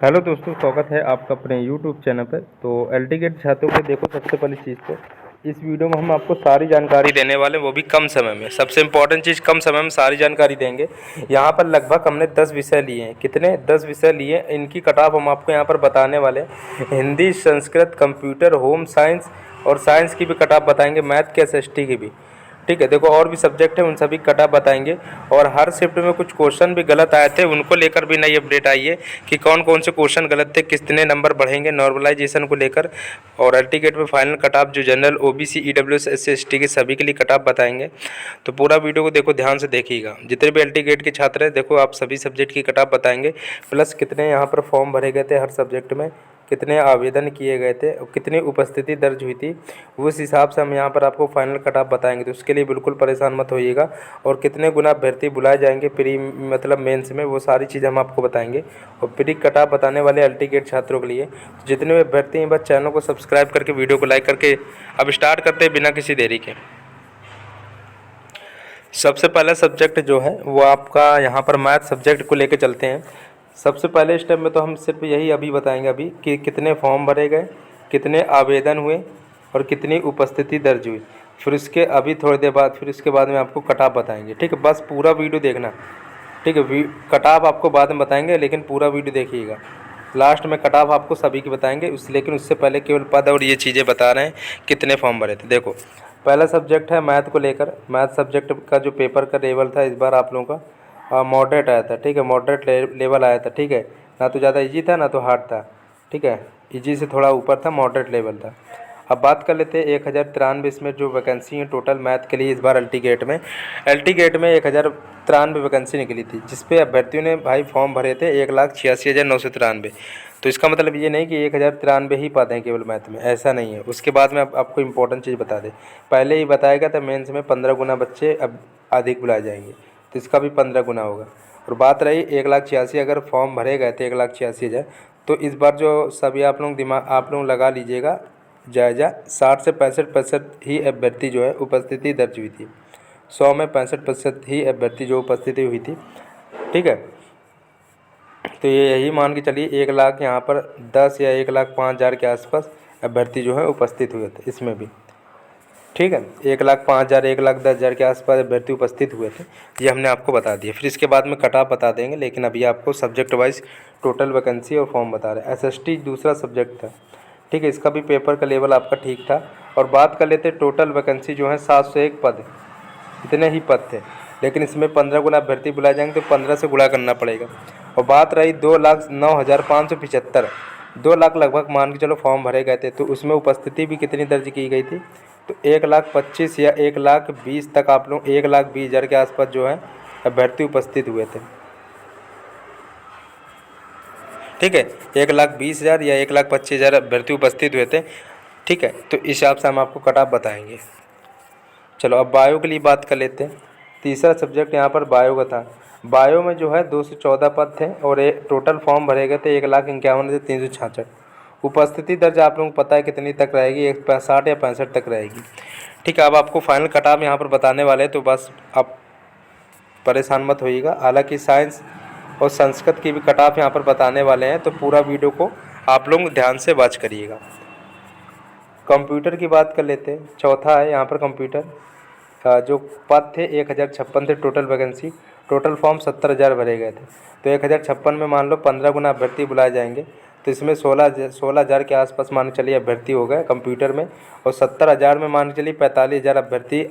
Hello दोस्तों, स्वागत है आपका अपने यूट्यूब चैनल पर। तो एल्टीगेट छात्रों के देखो, सबसे पहली चीज़ तो इस वीडियो में हम आपको सारी जानकारी देने वाले हैं, वो भी कम समय में। सबसे इम्पोर्टेंट चीज़, कम समय में सारी जानकारी देंगे। यहाँ पर लगभग हमने 10 विषय लिए हैं। कितने? 10 विषय लिए। इनकी कटाव हम आपको यहाँ पर बताने वाले हैं। Hindi, Sanskrit, computer, home science और साइंस की भी कटाव बताएंगे, मैथ के, एसएसटी की भी। ठीक है, देखो और भी सब्जेक्ट है, उन सभी कटा बताएंगे। और हर शिफ्ट में कुछ क्वेश्चन भी गलत आए थे, उनको लेकर भी नई अपडेट आई है कि कौन कौन से क्वेश्चन गलत थे, कितने नंबर बढ़ेंगे नॉर्मलाइजेशन को लेकर। और एल्टीगेट में फाइनल कटाप जो general, OBC, EWS, SC, ST के सभी के लिए कटाप बताएंगे। तो पूरा वीडियो को देखो, ध्यान से देखिएगा। जितने भी एल्टीगेट के छात्र हैं, देखो आप सभी सब्जेक्ट की कटाप बताएंगे, प्लस कितने यहाँ पर फॉर्म भरे गए थे हर सब्जेक्ट में, कितने आवेदन किए गए थे और कितनी उपस्थिति दर्ज हुई थी, उस हिसाब से हम यहाँ पर आपको फाइनल कट-ऑफ बताएंगे। तो उसके लिए बिल्कुल परेशान मत होइएगा। और कितने गुना अभ्यर्थी बुलाए जाएंगे प्री मतलब मेंस में, वो सारी चीज़ हम आपको बताएंगे। और प्री कट-ऑफ बताने वाले एल्टीगेट छात्रों के लिए तो जितने भी अभ्यर्थी हैं, बस चैनल को सब्सक्राइब करके वीडियो को लाइक करके अब स्टार्ट करते हैं बिना किसी देरी के। सबसे पहला सब्जेक्ट जो है वो आपका यहाँ पर मैथ सब्जेक्ट को लेकर चलते हैं। सबसे पहले स्टेप में तो हम सिर्फ यही अभी बताएंगे अभी कि कितने फॉर्म भरे गए, कितने आवेदन हुए और कितनी उपस्थिति दर्ज हुई। फिर उसके अभी थोड़ी देर बाद फिर उसके बाद में आपको कट-ऑफ बताएंगे। ठीक है, बस पूरा वीडियो देखना। ठीक है, कट-ऑफ आपको बाद में बताएंगे, लेकिन पूरा वीडियो देखिएगा। लास्ट में कट-ऑफ आपको सभी की बताएंगे लेकिन उससे पहले केवल पद और ये चीज़ें बता रहे हैं कितने फॉर्म भरे थे। देखो, पहला सब्जेक्ट है मैथ को लेकर। मैथ सब्जेक्ट का जो पेपर का लेवल था इस बार आप लोगों का मॉडरेट आया था। ठीक है, मॉडरेट लेवल आया था। ठीक है, ना तो ज़्यादा इजी था ना तो हार्ड था। ठीक है, इजी से थोड़ा ऊपर था, मॉडरेट लेवल था। अब बात कर लेते हैं 1093 इसमें जो वैकेंसी है टोटल मैथ के लिए इस बार एल्टीगेट में 1093 वैकेंसी निकली थी, जिसपे अभ्यर्थियों ने भाई फॉर्म भरे थे 1,86,993। तो इसका मतलब ये नहीं कि 1093 ही पद हैं केवल मैथ में, ऐसा नहीं है। उसके बाद में आपको इंपॉर्टेंट चीज़ बता दें, पहले ही बताया गया था मेंस में 15 गुना बच्चे अब अधिक बुलाए जाएंगे, तो इसका भी 15 गुना होगा। और बात रही 1,86,000 अगर फॉर्म भरे गए थे 1,86,000, तो इस बार जो सभी आप लोग लगा लीजिएगा जायज़ा, 60 से 65% ही अभ्यर्थी जो है उपस्थिति दर्ज हुई थी। 100 में 65% ही अभ्यर्थी जो उपस्थिति हुई थी। ठीक है, तो ये यही मान के चलिए 1 लाख यहाँ पर 10 या 1,05,000 के आसपास अभ्यर्थी जो है उपस्थित हुए थे इसमें भी। ठीक है, 1,05,000 1,10,000 के आसपास अभ्यर्थी उपस्थित हुए थे, ये हमने आपको बता दिया। फिर इसके बाद में कट-ऑफ बता देंगे, लेकिन अभी आपको सब्जेक्ट वाइज टोटल वैकेंसी और फॉर्म बता रहे हैं। एसएसटी दूसरा सब्जेक्ट था। ठीक है, इसका भी पेपर का लेवल आपका ठीक था। और बात कर लेते टोटल वैकेंसी जो है 701 पद, इतने ही पद थे, लेकिन इसमें 15 गुना अभ्यर्थी बुलाए जाएंगे तो 15 से गुणा करना पड़ेगा। और बात रही 2,09,575, 2 लाख लगभग मान के चलो फॉर्म भरे गए थे, तो उसमें उपस्थिति भी कितनी दर्ज की गई थी, तो 1,25,000 या 1,20,000 तक आप लोग 1,20,000 के आसपास जो है अभ्यर्थी उपस्थित हुए थे। ठीक है, 1,20,000 या 1,25,000 अभ्यर्थी उपस्थित हुए थे। ठीक है, तो इस हिसाब से हम आपको कट-ऑफ बताएंगे। चलो अब बायो के लिए बात कर लेते हैं। तीसरा सब्जेक्ट यहाँ पर बायो का था। बायो में जो है 214 पद थे और टोटल फॉर्म भरे गए थे 1,51,366। उपस्थिति दर्ज आप लोगों को पता है कितनी तक रहेगी, 60 या 65 तक रहेगी। ठीक है, अब आपको फाइनल कट-ऑफ यहाँ पर बताने वाले हैं, तो बस आप परेशान मत होइएगा। हालांकि साइंस और संस्कृत की भी कट-ऑफ यहाँ पर बताने वाले हैं, तो पूरा वीडियो को आप लोग ध्यान से वॉच करिएगा। कंप्यूटर की बात कर लेते हैं। चौथा है यहाँ पर कंप्यूटर का जो पद थे 1,056 थे टोटल वैकेंसी। टोटल फॉर्म 70,000 भरे गए थे, तो 1,056 में मान लो 15 गुना अभ्यर्थी बुलाए जाएंगे, तो इसमें 16,000 के आसपास मान के चलिए अभ्यर्थी हो गए कंप्यूटर में। और 70,000 में मान के चलिए 45,000 अभ्यर्थी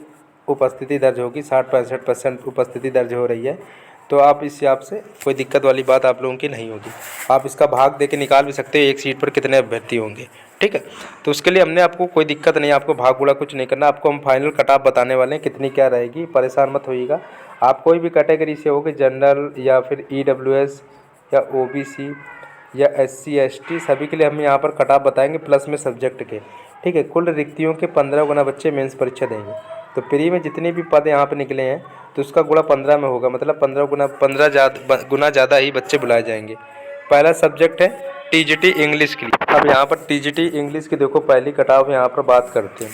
उपस्थिति दर्ज होगी, 60-65% उपस्थिति दर्ज हो रही है। तो आप इस हिसाब से कोई दिक्कत वाली बात आप लोगों की नहीं होगी। आप इसका भाग दे के निकाल भी सकते हो एक सीट पर कितने अभ्यर्थी होंगे। ठीक है, तो उसके लिए हमने आपको कोई दिक्कत नहीं, आपको भाग गुड़ा कुछ नहीं करना। आपको हम फाइनल कट-ऑफ बताने वाले हैं कितनी क्या रहेगी, परेशान मत होइएगा। आप कोई भी कैटेगरी से होगे, जनरल या फिर ईडब्ल्यूएस या ओबीसी या एससी एसटी, सभी के लिए हम यहाँ पर कट-ऑफ बताएंगे प्लस में सब्जेक्ट के। ठीक है, कुल रिक्तियों के 15 गुना बच्चे मेंस परीक्षा देंगे। तो प्री में जितने भी पद यहाँ पर निकले हैं तो उसका गुणा 15 में होगा, मतलब 15 गुना ज़्यादा ही बच्चे बुलाए जाएंगे। पहला सब्जेक्ट है टीजीटी इंग्लिश के लिए। अब यहाँ पर टीजीटी इंग्लिश की देखो पहली कट-ऑफ यहाँ पर बात करते हैं।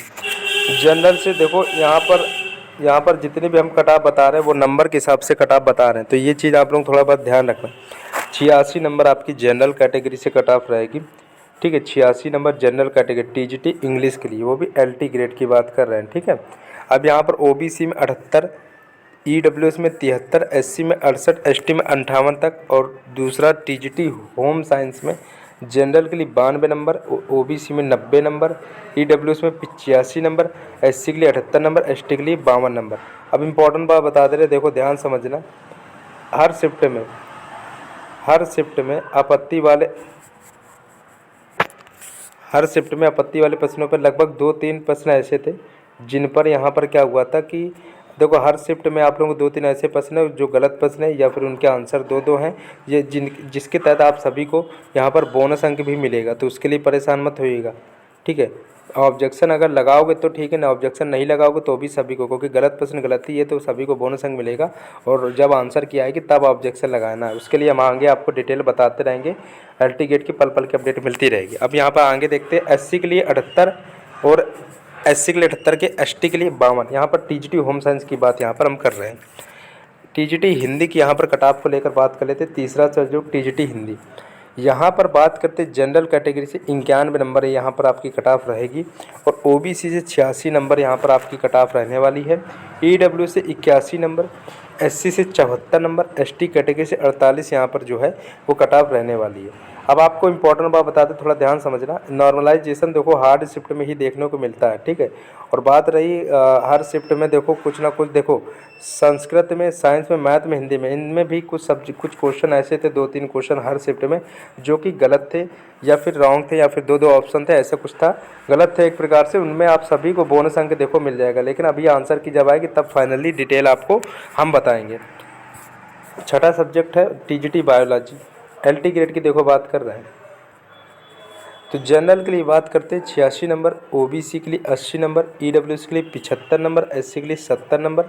जनरल से देखो यहाँ पर जितने भी हम कट-ऑफ बता रहे हैं वो नंबर के हिसाब से कट-ऑफ बता रहे हैं, तो ये चीज़ आप लोग थोड़ा बहुत ध्यान रखना। 86 नंबर आपकी जनरल कैटेगरी से कट ऑफ रहेगी। ठीक है, 86 number general category TGT English के लिए, वो भी एलटी ग्रेड की बात कर रहे हैं। ठीक है, अब यहाँ पर ओबीसी में 78, ईडब्ल्यूएस में 73, एससी में 68, एसटी में 58 तक, और दूसरा टीजीटी होम साइंस में जनरल के लिए 92 नंबर, ओबीसी में 90 नंबर, ईडब्ल्यूएस में 85 नंबर, एससी के लिए 78 नंबर, एसटी के लिए 52 नंबर। अब इम्पोर्टेंट बात बता दे रहे, देखो ध्यान समझना, हर शिफ्ट में आपत्ति वाले प्रश्नों पर लगभग 2-3 प्रश्न ऐसे थे जिन पर यहाँ पर क्या हुआ था कि देखो हर शिफ्ट में आप लोगों को 2-3 ऐसे प्रश्न हैं जो गलत प्रश्न है या फिर उनके आंसर 2-2 हैं, ये जिसके तहत आप सभी को यहाँ पर बोनस अंक भी मिलेगा, तो उसके लिए परेशान मत होइएगा। ठीक है, ऑब्जेक्शन अगर लगाओगे तो ठीक है ना, ऑब्जेक्शन नहीं लगाओगे तो भी सभी को, क्योंकि गलत प्रश्न गलती है तो सभी को बोनस अंक मिलेगा, और जब आंसर की आएगी तब ऑब्जेक्शन लगाना है। उसके लिए हम आगे आपको डिटेल बताते रहेंगे, एलटी गेट की पल पल की अपडेट मिलती रहेगी। अब यहाँ पर आगे देखते हैं, एससी के लिए 78 और एससी के लिए 78 के, एसटी के लिए 52। यहाँ पर टीजीटी होम साइंस की बात यहाँ पर हम कर रहे हैं। टीजीटी हिंदी की यहाँ पर कट ऑफ को लेकर बात कर लेते हैं। तीसरा सब्जेक्ट टीजीटी हिंदी, यहाँ पर बात करते जनरल कैटेगरी से 91 नंबर है यहाँ पर आपकी कट ऑफ रहेगी, और ओबीसी से 86 नंबर यहाँ पर आपकी कट ऑफ रहने वाली है। ईडब्ल्यू से 81 नंबर, एससी से 74 नंबर, एसटी कैटेगरी से 48 यहाँ पर जो है वो कट ऑफ रहने वाली है। अब आपको इंपॉर्टेंट बात बता दें, थोड़ा ध्यान समझना, नॉर्मलाइजेशन देखो हार्ड शिफ्ट में ही देखने को मिलता है। ठीक है, और बात रही हर शिफ्ट में देखो कुछ ना कुछ, देखो संस्कृत में, साइंस में, मैथ में, हिंदी में, इनमें भी कुछ क्वेश्चन ऐसे थे, 2-3 क्वेश्चन हर शिफ्ट में जो कि गलत थे या फिर रॉन्ग थे या फिर 2-2 ऑप्शन थे, ऐसा कुछ था, गलत थे एक प्रकार से, उनमें आप सभी को बोनस अंक देखो मिल जाएगा। लेकिन अभी आंसर की जब आएगी तब फाइनली डिटेल आपको हम बताएंगे। छठा सब्जेक्ट है टीजीटी बायोलॉजी, एलटी ग्रेड की देखो बात कर रहे हैं, तो जनरल के लिए बात करते हैं 86 नंबर, ओबीसी के लिए 80 नंबर, ईडब्ल्यूएस के लिए 75 नंबर, एससी के लिए 70 नंबर,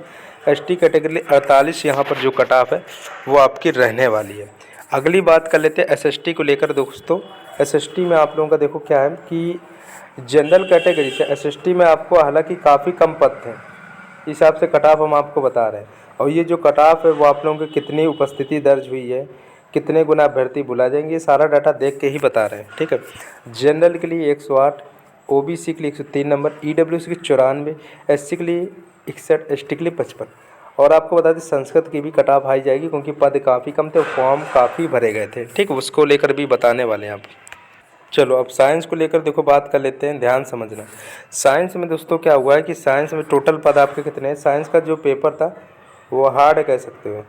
एसटी कैटेगरी के लिए 48 यहाँ पर जो कट ऑफ है वो आपकी रहने वाली है। अगली बात कर लेते हैं एसएसटी को लेकर। दोस्तों एसएसटी में आप लोगों का देखो क्या है कि जनरल कैटेगरी से एसएसटी में आपको हालांकि काफ़ी कम पद थे, इस हिसाब से कट ऑफ हम आपको बता रहे हैं, और ये जो कट ऑफ है वो आप लोगों की कितनी उपस्थिति दर्ज हुई है, कितने गुना अभ्यर्थी बुला जाएंगे, ये सारा डाटा देख के ही बता रहे हैं। ठीक है, जनरल के लिए 108, ओबीसी के लिए 103 नंबर, ईडब्ल्यूएस के लिए 94, एससी के लिए 61, एसटी के लिए 55। और आपको बता दें संस्कृत की भी कट ऑफ हाई जाएगी क्योंकि पद काफ़ी कम थे और फॉर्म काफ़ी भरे गए थे। ठीक, उसको लेकर भी बताने वाले हैं आप। चलो अब साइंस को लेकर देखो बात कर लेते हैं, ध्यान समझना। साइंस में दोस्तों क्या हुआ है कि साइंस में टोटल पद आपके कितने हैं, साइंस का जो पेपर था वो हार्ड कह सकते हो,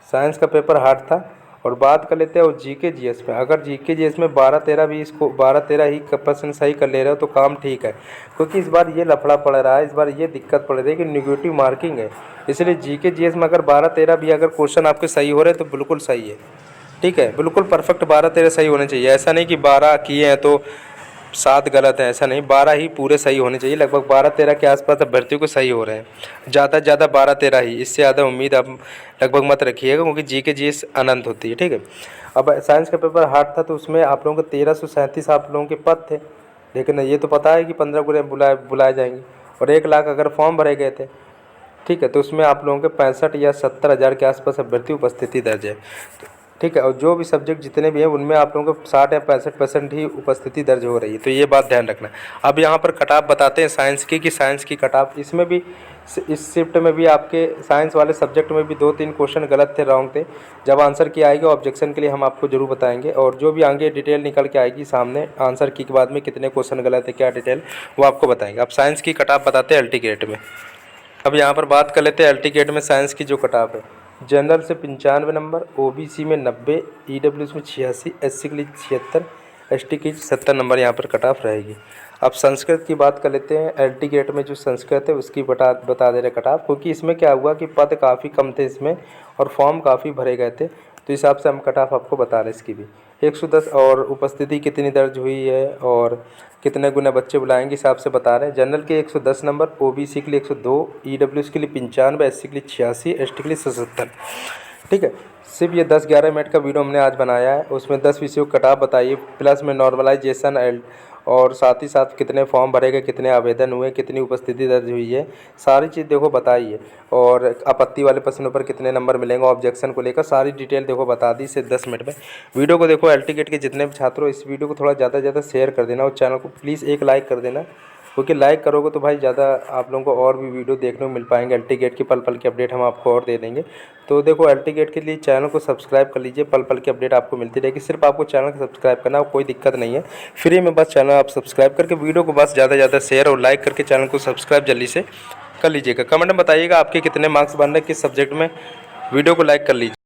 साइंस का पेपर हार्ड था। और बात कर लेते हैं और जीके जीएस में, अगर जीके जीएस में 12-13 भी इसको 12-13 ही % सही कर ले रहे हो तो काम ठीक है, क्योंकि इस बार ये लफड़ा पड़ रहा है, इस बार ये दिक्कत पड़ रही है कि नेगेटिव मार्किंग है, इसलिए जीके जीएस में अगर 12-13 भी अगर क्वेश्चन आपके सही हो रहे हैं तो बिल्कुल सही है। ठीक है, बिल्कुल परफेक्ट 12-13 सही होने चाहिए, ऐसा नहीं कि 12 किए हैं तो 7 गलत है, ऐसा नहीं, 12 ही पूरे सही होने चाहिए। लगभग 12-13 के आसपास अभ्यर्थियों को सही हो रहे हैं, ज़्यादा से ज़्यादा 12-13 ही, इससे ज़्यादा उम्मीद आप लगभग मत रखिएगा क्योंकि जीके जीएस अनंत होती है। ठीक है, अब साइंस का पेपर हार्ड था तो उसमें आप लोगों को 1337 आप लोगों के पद थे, लेकिन ये तो पता है कि 15 गुने बुलाए जाएंगे और 1 लाख अगर फॉर्म भरे गए थे। ठीक है, तो उसमें आप लोगों के 65 या 70 हज़ार के आसपास अभ्यर्थी उपस्थिति दर्ज है। ठीक है, और जो भी सब्जेक्ट जितने भी हैं उनमें आप लोगों को 60 या 65% ही उपस्थिति दर्ज हो रही है, तो ये बात ध्यान रखना। अब यहाँ पर कट ऑफ बताते हैं साइंस की, कि साइंस की कट ऑफ, इसमें भी इस शिफ्ट में भी आपके साइंस वाले सब्जेक्ट में भी 2-3 क्वेश्चन गलत थे, रॉन्ग थे, जब आंसर की आएगी ऑब्जेक्शन के लिए हम आपको जरूर बताएंगे, और जो भी आगे डिटेल निकल के आएगी सामने आंसर की के बाद में कितने क्वेश्चन गलत है क्या डिटेल वो आपको बताएंगे। अब साइंस की कट ऑफ बताते हैं एलटी ग्रेड में। अब यहाँ पर बात कर लेते हैं एलटी ग्रेड में साइंस की जो कट ऑफ है, जनरल से 95 नंबर, ओबीसी में 90, ईडब्ल्यूएस में 86, एससी के लिए 76, एसटी की 70 नंबर यहाँ पर कट ऑफ रहेगी। अब संस्कृत की बात कर लेते हैं, एलटी ग्रेड में जो संस्कृत है उसकी बता दे रहे कट ऑफ, क्योंकि इसमें क्या हुआ कि पद काफ़ी कम थे इसमें और फॉर्म काफ़ी भरे गए थे, तो इस हिसाब से हम कट ऑफ आपको बता रहे हैं इसकी भी 110, और उपस्थिति कितनी दर्ज हुई है और कितने गुना बच्चे बुलाएंगे हिसाब से बता रहे हैं। जनरल के 110 नंबर, ओबीसी के लिए 102, ईडब्ल्यूएस के लिए 95, एससी के लिए 86, एसटी के लिए 77। ठीक है, सिर्फ ये 10-11 मिनट का वीडियो हमने आज बनाया है, उसमें 10 विषयों को कट ऑफ बताइए, प्लस में नॉर्मलाइजेशन और साथ ही साथ कितने फॉर्म भरे गए, कितने आवेदन हुए, कितनी उपस्थिति दर्ज हुई है, सारी चीज़ देखो बताई है। और आपत्ति वाले प्रश्नों पर कितने नंबर मिलेंगे, ऑब्जेक्शन को लेकर सारी डिटेल देखो बता दी सिर्फ 10 मिनट में। वीडियो को देखो, एलटीकेट के जितने भी छात्र हो इस वीडियो को थोड़ा ज़्यादा से ज़्यादा शेयर कर देना और चैनल को प्लीज़ एक लाइक कर देना, क्योंकि लाइक करोगे तो भाई ज़्यादा आप लोगों को और भी वीडियो देखने को मिल पाएंगे। एलटीकेट की पल पल की अपडेट हम आपको और दे देंगे। तो देखो एलटीकेट के लिए चैनल को सब्सक्राइब कर लीजिए, पल पल की अपडेट आपको मिलती रहेगी। सिर्फ आपको चैनल को सब्सक्राइब करना, कोई दिक्कत नहीं है, फ्री में बस चैनल आप सब्सक्राइब करके वीडियो को बस ज़्यादा से ज़्यादा शेयर और लाइक करके चैनल को सब्सक्राइब जल्दी से कर लीजिएगा। कमेंट में बताइएगा आपके कितने मार्क्स बन रहे हैं, किस सब्जेक्ट में, वीडियो को लाइक कर लीजिए।